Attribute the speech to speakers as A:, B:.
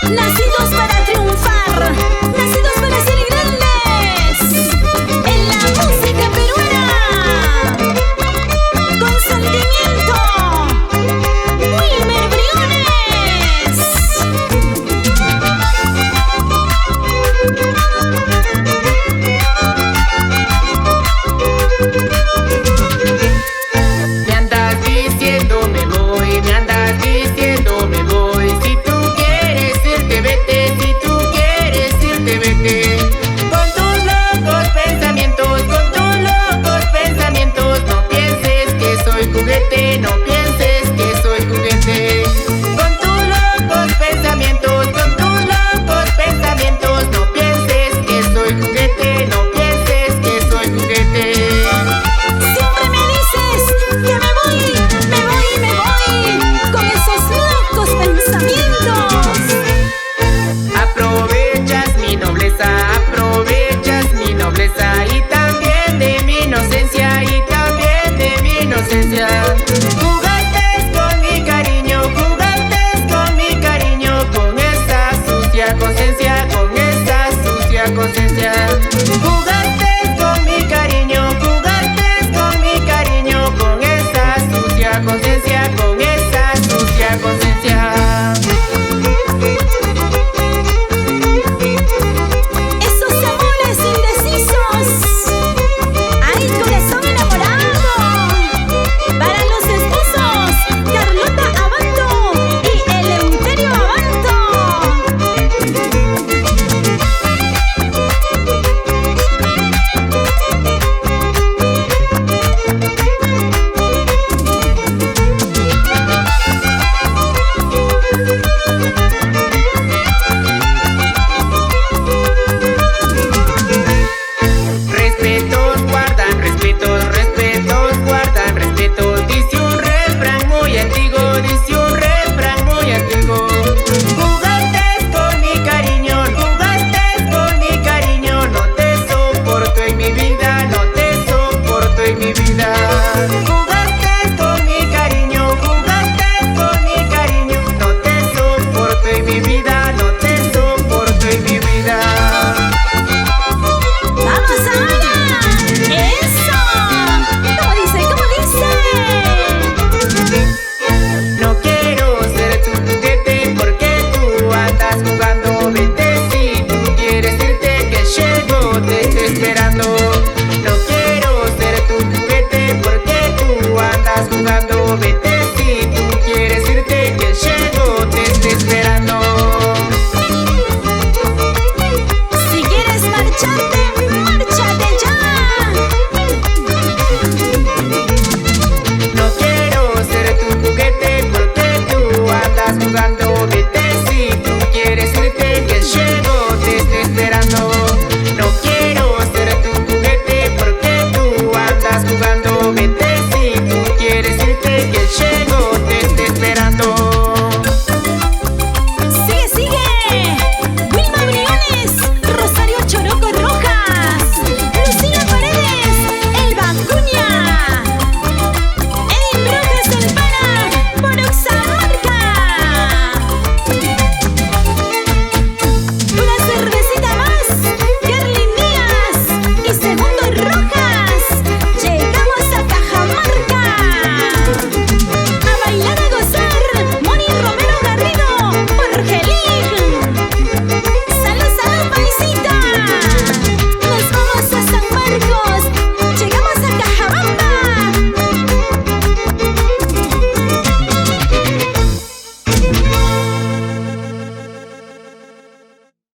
A: Nacidos para triunfar, nacidos para ser grandes. En la música peruana, con sentimiento, Wilmer Briones.
B: Me andas diciendo me voy, me andas diciendo me voy. Si tú quieres irte, vete, si tú quieres irte, vete. Con tus locos pensamientos, con tus locos pensamientos. No pienses que soy juguete, no pienses que soy juguete. Con tus locos pensamientos, con tus locos pensamientos. No pienses que soy juguete, no pienses que soy juguete.
A: Siempre me dices que me voy, me voy, me voy, con esos locos pensamientos.
B: Aprovechas mi nobleza y también de mi inocencia, y también de mi inocencia. Jugaste con mi cariño, jugaste con mi cariño, con esa sucia conciencia, con esa sucia conciencia. Jugaste con mi cariño, jugaste con mi cariño, con esa sucia conciencia, con esa sucia conciencia.
A: Esos amores indecisos, hay corazón enamorado. Para los esposos, Carlota Abanto y Eleuterio Abanto.
B: Respetos guardan respetos, respetos guardan respetos. Dice un refrán muy antiguo, dice un refrán muy antiguo. Jugaste con mi cariño, jugaste con mi cariño. No te soporto en mi vida, no te soporto en mi vida.